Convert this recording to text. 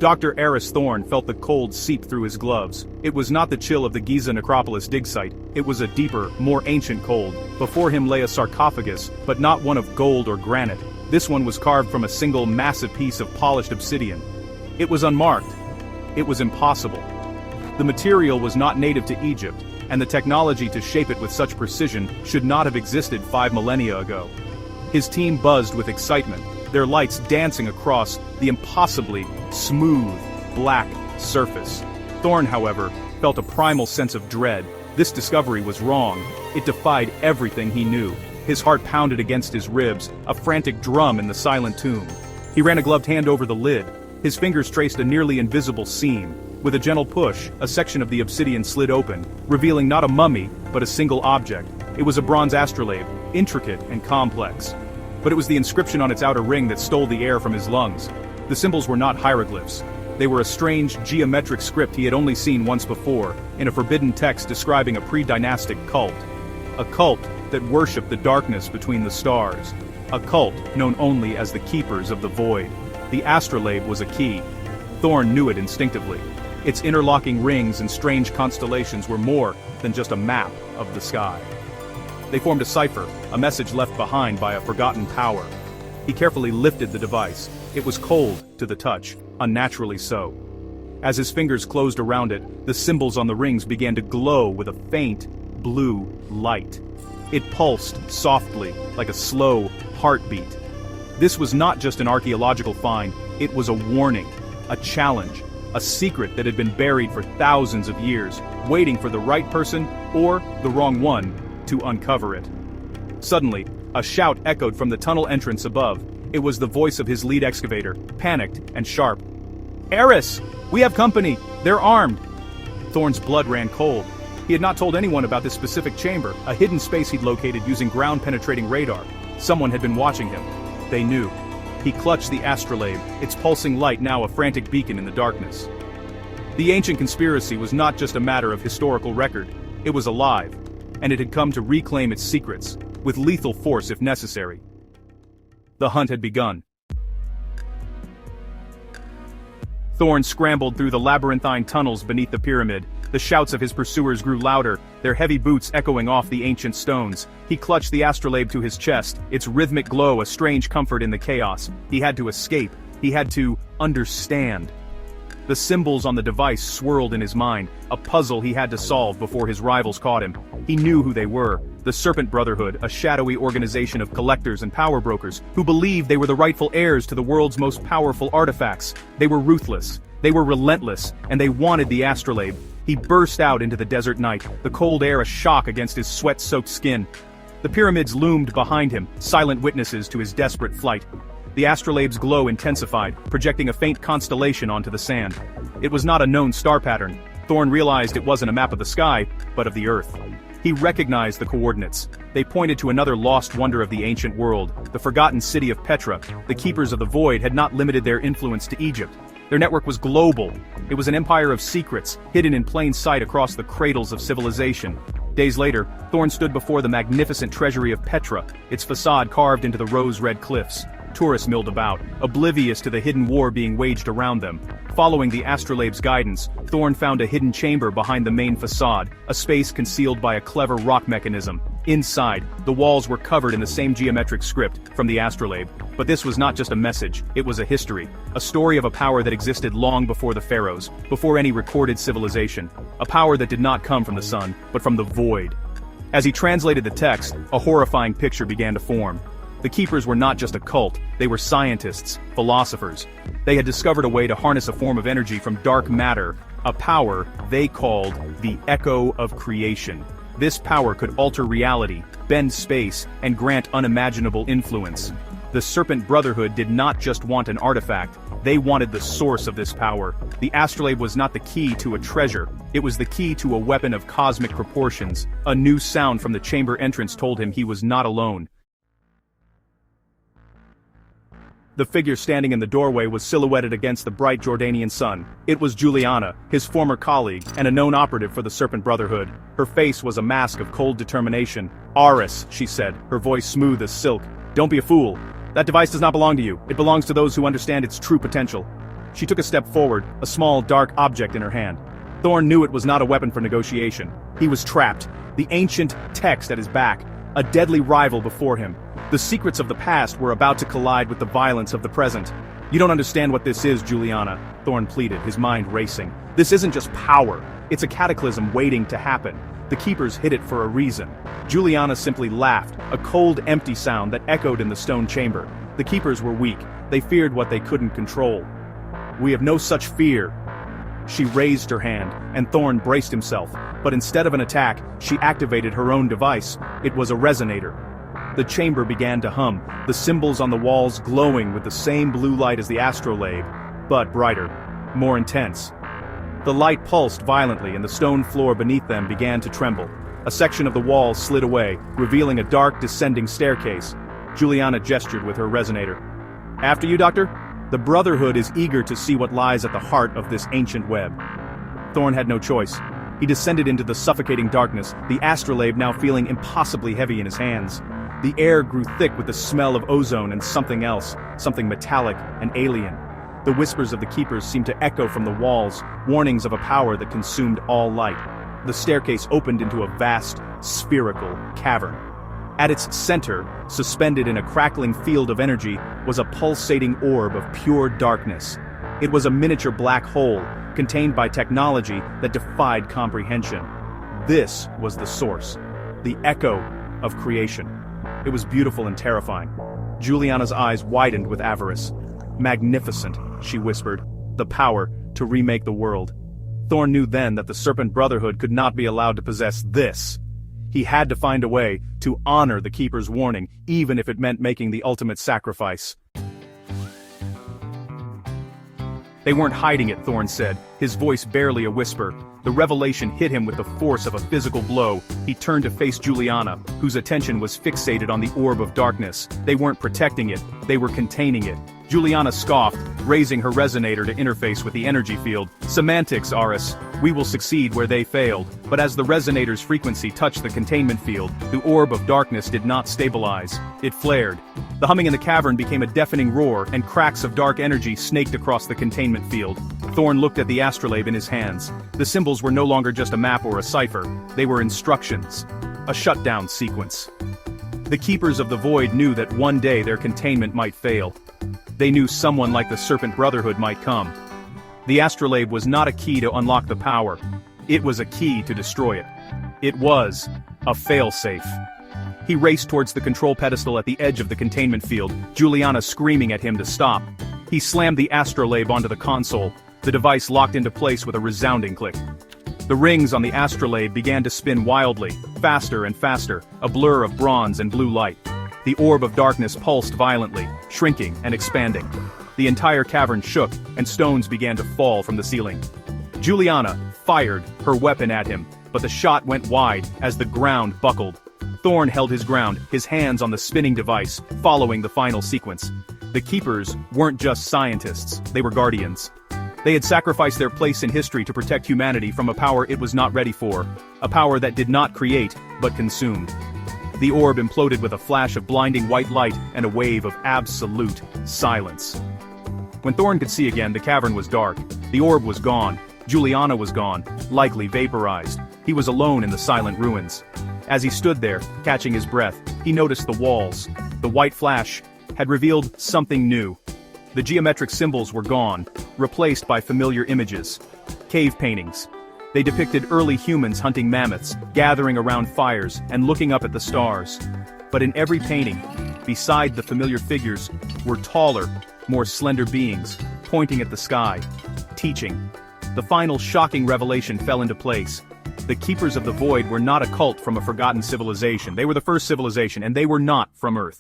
Dr. Eris Thorn felt the cold seep through his gloves. It was not the chill of the Giza necropolis dig site, it was a deeper, more ancient cold. Before him lay a sarcophagus, but not one of gold or granite. This one was carved from a single massive piece of polished obsidian. It was unmarked. It was impossible. The material was not native to Egypt, and the technology to shape it with such precision should not have existed 5 millennia ago. His team buzzed with excitement, their lights dancing across the impossibly smooth, black surface. Thorn, however, felt a primal sense of dread. This discovery was wrong. It defied everything he knew. His heart pounded against his ribs, a frantic drum in the silent tomb. He ran a gloved hand over the lid. His fingers traced a nearly invisible seam. With a gentle push, a section of the obsidian slid open, revealing not a mummy, but a single object. It was a bronze astrolabe, intricate and complex. But it was the inscription on its outer ring that stole the air from his lungs. The symbols were not hieroglyphs. They were a strange, geometric script he had only seen once before, in a forbidden text describing a pre-dynastic cult. A cult that worshipped the darkness between the stars. A cult known only as the Keepers of the Void. The astrolabe was a key. Thorn knew it instinctively. Its interlocking rings and strange constellations were more than just a map of the sky. They formed a cipher, a message left behind by a forgotten power. He carefully lifted the device. It was cold to the touch, unnaturally so. As his fingers closed around it, the symbols on the rings began to glow with a faint, blue light. It pulsed softly, like a slow heartbeat. This was not just an archaeological find, it was a warning, a challenge, a secret that had been buried for thousands of years, waiting for the right person, or the wrong one, to uncover it. Suddenly, a shout echoed from the tunnel entrance above. It was the voice of his lead excavator, panicked and sharp. "Eris! We have company! They're armed!" Thorn's blood ran cold. He had not told anyone about this specific chamber, a hidden space he'd located using ground-penetrating radar. Someone had been watching him. They knew. He clutched the astrolabe, its pulsing light now a frantic beacon in the darkness. The ancient conspiracy was not just a matter of historical record. It was alive, and it had come to reclaim its secrets, with lethal force if necessary. The hunt had begun. Thorn scrambled through the labyrinthine tunnels beneath the pyramid. The shouts of his pursuers grew louder, their heavy boots echoing off the ancient stones. He clutched the astrolabe to his chest, its rhythmic glow a strange comfort in the chaos. He had to escape. He had to understand. The symbols on the device swirled in his mind, a puzzle he had to solve before his rivals caught him. He knew who they were, the Serpent Brotherhood, a shadowy organization of collectors and power brokers, who believed they were the rightful heirs to the world's most powerful artifacts. They were ruthless, they were relentless, and they wanted the astrolabe. He burst out into the desert night, the cold air a shock against his sweat-soaked skin. The pyramids loomed behind him, silent witnesses to his desperate flight. The astrolabe's glow intensified, projecting a faint constellation onto the sand. It was not a known star pattern. Thorn realized it wasn't a map of the sky, but of the Earth. He recognized the coordinates. They pointed to another lost wonder of the ancient world, the forgotten city of Petra. The Keepers of the Void had not limited their influence to Egypt. Their network was global. It was an empire of secrets, hidden in plain sight across the cradles of civilization. Days later, Thorn stood before the magnificent treasury of Petra, its facade carved into the rose-red cliffs. Tourists milled about, oblivious to the hidden war being waged around them. Following the astrolabe's guidance, Thorn found a hidden chamber behind the main facade, a space concealed by a clever rock mechanism. Inside, the walls were covered in the same geometric script from the astrolabe. But this was not just a message, it was a history. A story of a power that existed long before the pharaohs, before any recorded civilization. A power that did not come from the sun, but from the void. As he translated the text, a horrifying picture began to form. The Keepers were not just a cult, they were scientists, philosophers. They had discovered a way to harness a form of energy from dark matter, a power they called the Echo of Creation. This power could alter reality, bend space, and grant unimaginable influence. The Serpent Brotherhood did not just want an artifact, they wanted the source of this power. The astrolabe was not the key to a treasure, it was the key to a weapon of cosmic proportions. A new sound from the chamber entrance told him he was not alone. The figure standing in the doorway was silhouetted against the bright Jordanian sun. It was Juliana, his former colleague, and a known operative for the Serpent Brotherhood. Her face was a mask of cold determination. "Aris," she said, her voice smooth as silk. "Don't be a fool. That device does not belong to you. It belongs to those who understand its true potential." She took a step forward, a small, dark object in her hand. Thorn knew it was not a weapon for negotiation. He was trapped. The ancient text at his back, a deadly rival before him. The secrets of the past were about to collide with the violence of the present. "You don't understand what this is, Juliana," Thorn pleaded, his mind racing. "This isn't just power. It's a cataclysm waiting to happen. The Keepers hid it for a reason." Juliana simply laughed, a cold, empty sound that echoed in the stone chamber. The Keepers were weak. They feared what they couldn't control. "We have no such fear." She raised her hand, and Thorn braced himself, but instead of an attack, she activated her own device. It was a resonator. The chamber began to hum, the symbols on the walls glowing with the same blue light as the astrolabe, but brighter, more intense. The light pulsed violently and the stone floor beneath them began to tremble. A section of the wall slid away, revealing a dark descending staircase. Juliana gestured with her resonator. "After you, Doctor?" The Brotherhood is eager to see what lies at the heart of this ancient web. Thorn had no choice. He descended into the suffocating darkness, the astrolabe now feeling impossibly heavy in his hands. The air grew thick with the smell of ozone and something else, something metallic and alien. The whispers of the Keepers seemed to echo from the walls, warnings of a power that consumed all light. The staircase opened into a vast, spherical cavern. At its center, suspended in a crackling field of energy, was a pulsating orb of pure darkness. It was a miniature black hole, contained by technology that defied comprehension. This was the source, the echo of creation. It was beautiful and terrifying. Juliana's eyes widened with avarice. "Magnificent," she whispered, "the power to remake the world." Thorn knew then that the Serpent Brotherhood could not be allowed to possess this. He had to find a way to honor the Keeper's warning, even if it meant making the ultimate sacrifice. "They weren't hiding it," Thorn said, his voice barely a whisper. The revelation hit him with the force of a physical blow. He turned to face Juliana, whose attention was fixated on the orb of darkness. They weren't protecting it, they were containing it. Juliana scoffed, raising her resonator to interface with the energy field. "Semantics, Aris. We will succeed where they failed." But as the resonator's frequency touched the containment field, the orb of darkness did not stabilize. It flared. The humming in the cavern became a deafening roar, and cracks of dark energy snaked across the containment field. Thorn looked at the astrolabe in his hands. The symbols were no longer just a map or a cipher. They were instructions. A shutdown sequence. The Keepers of the Void knew that one day their containment might fail. They knew someone like the Serpent Brotherhood might come. The astrolabe was not a key to unlock the power. It was a key to destroy it. It was a failsafe. He raced towards the control pedestal at the edge of the containment field, Juliana screaming at him to stop. He slammed the astrolabe onto the console. The device locked into place with a resounding click. The rings on the astrolabe began to spin wildly, faster and faster, a blur of bronze and blue light. The orb of darkness pulsed violently, shrinking and expanding. The entire cavern shook, and stones began to fall from the ceiling. Juliana fired her weapon at him, but the shot went wide as the ground buckled. Thorn held his ground, his hands on the spinning device, following the final sequence. The Keepers weren't just scientists, they were guardians. They had sacrificed their place in history to protect humanity from a power it was not ready for, a power that did not create, but consumed. The orb imploded with a flash of blinding white light and a wave of absolute silence. When Thorn could see again, the cavern was dark. The orb was gone. Juliana was gone, likely vaporized. He was alone in the silent ruins. As he stood there, catching his breath, he noticed the walls. The white flash had revealed something new. The geometric symbols were gone, replaced by familiar images. Cave paintings. They depicted early humans hunting mammoths, gathering around fires, and looking up at the stars. But in every painting, beside the familiar figures, were taller, more slender beings, pointing at the sky, teaching. The final shocking revelation fell into place. The Keepers of the Void were not a cult from a forgotten civilization. They were the first civilization, and they were not from Earth.